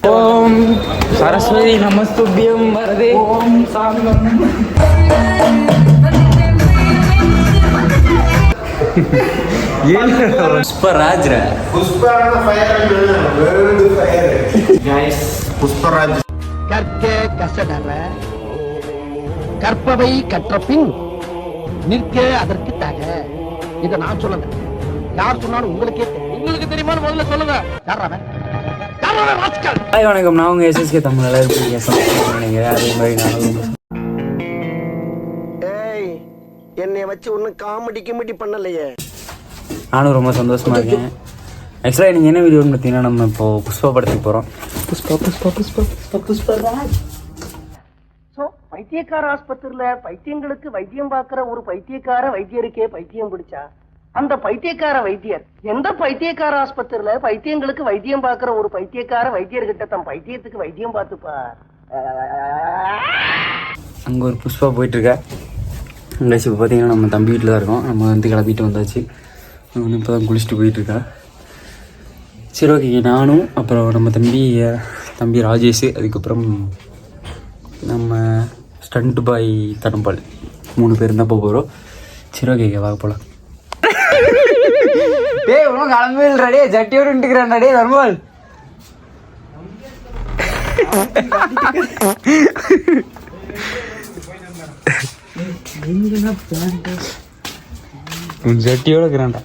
ஓம் சரஸ்வதி நமஸ்துபியம் வரதே ஓம் சாந்தம். புஷ்பராஜ் புஷ்பராஜ் கற்க கசடற கற்பவை கற்ற பின் நிற்க அதற்கு தக. இதை நான் சொல்லல, யார் சொன்னாலும் உங்களுக்கே உங்களுக்கு தெரியுமா முதல்ல சொல்லுங்க. ஹாய் வணக்கம், நான் உங்கள் எஸ்எஸ்கே தமிழ். எல்லாரும் நினைக்கிறேன் அதே மாதிரி நானும் என்னை வச்சு ஒன்னும் காமெடி கிமெடி பண்ணலையே. நானும் ரொம்ப சந்தோஷமா இருக்கேன். ஆக்சுவலாக நீங்கள் என்ன வீடியோன்னு பார்த்தீங்கன்னா, நம்ம இப்போ புஷ்பா படத்துக்கு போகிறோம். புஷ்பராஜ். ஸோ பைத்தியக்கார ஆஸ்பத்திரியில பைத்தியங்களுக்கு வைத்தியம் பார்க்குற ஒரு பைத்தியக்கார வைத்தியருக்கே பைத்தியம் பிடிச்சா, அந்த பைத்தியக்கார வைத்தியர் எந்த பைத்தியக்கார ஆஸ்பத்திரியில பைத்தியங்களுக்கு வைத்தியம் பார்க்குற ஒரு பைத்தியக்கார வைத்தியர்கிட்ட தன் பைத்தியத்துக்கு வைத்தியம் பார்த்துப்பார். அங்கே ஒரு புஷ்பா போயிட்டுருக்கா. ப்ளஸ் இப்போ பார்த்தீங்கன்னா நம்ம தம்பி வீட்டில் தான் இருக்கோம். நம்ம வந்து கிளப்பிட்டு வந்தாச்சு. இப்போ தான் குளிச்சுட்டு போயிட்டுருக்கா. சரி ஓகே, நானும் அப்புறம் நம்ம தம்பி ராஜேஷ், அதுக்கப்புறம் நம்ம ஸ்டண்ட் பாய் தனபால் 3 பேர் தான் போகிறோம். சரி ஓகே, வாங்க போகலாம். டேய் உனக்கு கிளம்பவே இல்லைடே, ஜட்டியோடு விட்டுக்கிறான்டா டே தனபால். ஜட்டியோட இருக்கிறான்டா.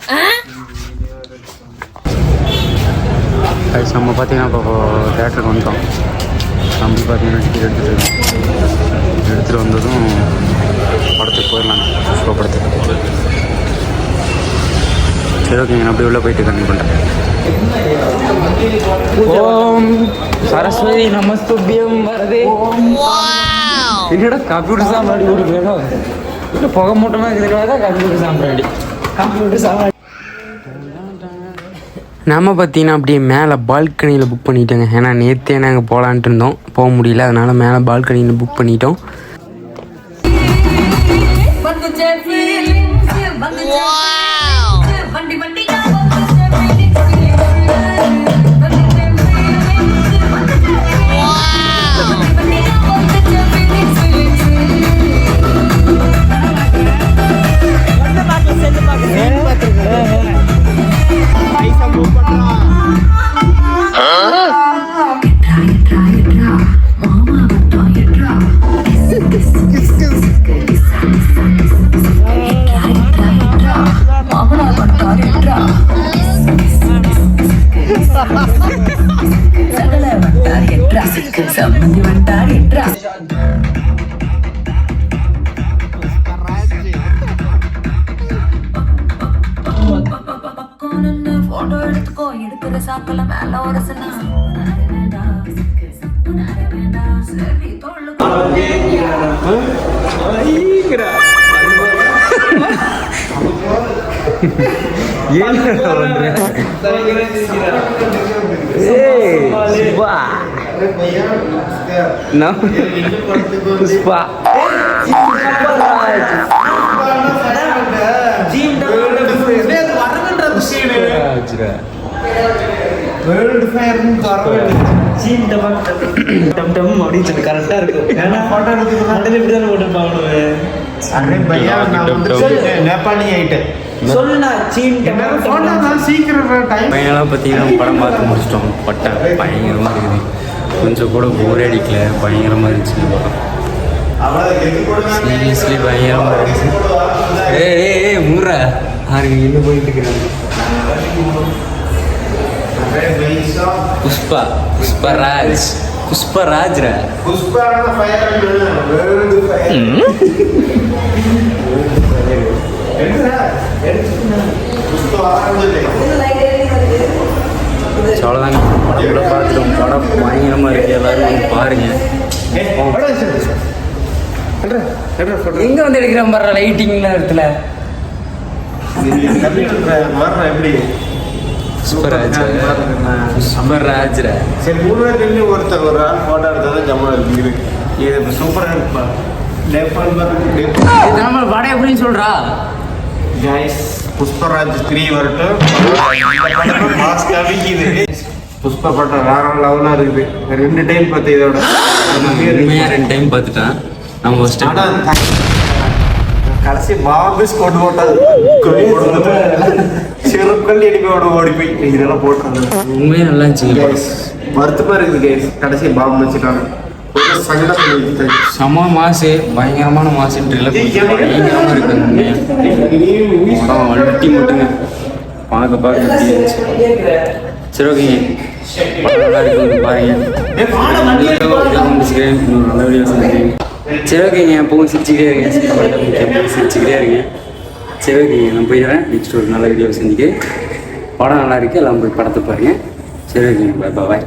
நம்ம பார்த்தீங்கன்னா இப்போ தேட்டருக்கு வந்துட்டோம். நம்ம பார்த்தீங்கன்னா டிக்கெட் எடுத்துகிட்டு வந்ததும் படத்துக்கு போயிடலாங்க, புஷ்பா படத்துக்கு. சரி ஓகே, நான் அப்படியே உள்ளே போயிட்டு கண்டிப்பாக பண்ணுறேன். ஓம் சரஸ்வதி நமஸ்துபியம் வரதே. என்னோட கம்ப்யூட்டர் சாம்பிராடி கொடுக்குறேன். இல்லை புகை மூட்டமாக இருக்கிறதுக்காக தான் கம்ப்யூட்டர் சாம்பிராடி. நம்ம பார்த்தீங்கன்னா அப்படியே மேலே பால்கனியில் புக் பண்ணிட்டோங்க. ஏன்னா நேற்றே நாங்கள் போகலான்ட்டு இருந்தோம், போக முடியல. அதனால் மேலே பால்கனியில் புக் பண்ணிட்டோம். பையனெல்லாம் பார்த்தீங்கன்னா படம் பார்த்து முடிச்சிட்டோம். பட்டை பயங்கரமாக இருக்குது, கொஞ்சம் கூட போரே அடிக்கல, பயங்கரமாக இருந்துச்சு படம். சீரியஸ்லி பயங்கரமாக இருந்துச்சு. ஏய் முறை யாருக்கு இன்னும் போயிட்டு இருக்கிறாங்க. புஷ்பராஜ் அவ்வளோதாங்க. படம் கூட பார்த்துட்டோம். படம் பயங்கரமாக இருக்குது, எல்லாரும் பாருங்க. எங்கே வந்து எடுக்கிறேன் பாரு, லைட்டிங்லாம் இடத்துல. எப்படி புஷ்பராஜ் சரி 3 பேர் நின்று ஒருத்தர் ஒரு ஆள் ஃபோட்டோ எடுத்தது ஜம்முன்னு இருக்குது. இது சூப்பராக இருக்குப்பா. நம்ம படம் எப்படின்னு சொல்கிறா கைஸ். புஷ்பராஜ் 3 வரட்டும். மாஸ் கவிக்குது. புஷ்பா பட்டம் வேற லெவலாக இருக்குது. 2 டைம் பார்த்து இதோட உண்மையாக 2 டைம் பார்த்துட்டேன். நம்ம ஃபர்ஸ்ட் ஆனால் கடைசி பாபிஸ் கொண்டு போட்டாது சிறுக்கல் இனிமையோட ஓடி போய் இதெல்லாம் போட்டாங்க. உண்மையாக நல்லா இருந்துச்சு. வருத்தமா இருக்குது கேஸ். கடைசி பாம்பு வச்சுட்டாங்க. ஒரு சங்கடம். செம மாசு, பயங்கரமான மாசுன்றதுல பயங்கரமாக இருக்குது. படம் அல்ட்டி மட்டுங்க பார்க்க எப்படி இருந்துச்சு. சரி ஓகேங்க, நல்லா இருக்கு பாருங்க. முடிச்சுக்கிறேன், நல்ல வீடியோ சொல்லுங்க. சரி ஓகேங்க, எப்பவும் சிரிச்சுக்கிட்டே இருக்கேன், எப்பவும் சிரிச்சுக்கிட்டே இருக்கேன். சரி ஓகேங்க, நான் போயிடுறேன். நெக்ஸ்ட் ஒரு நல்ல வீடியோ செஞ்சுக்க. படம் நல்லா இருக்குது, எல்லாம் போய் படத்தை பாருங்கள். சரி ஓகேங்க, பாய் பாய்.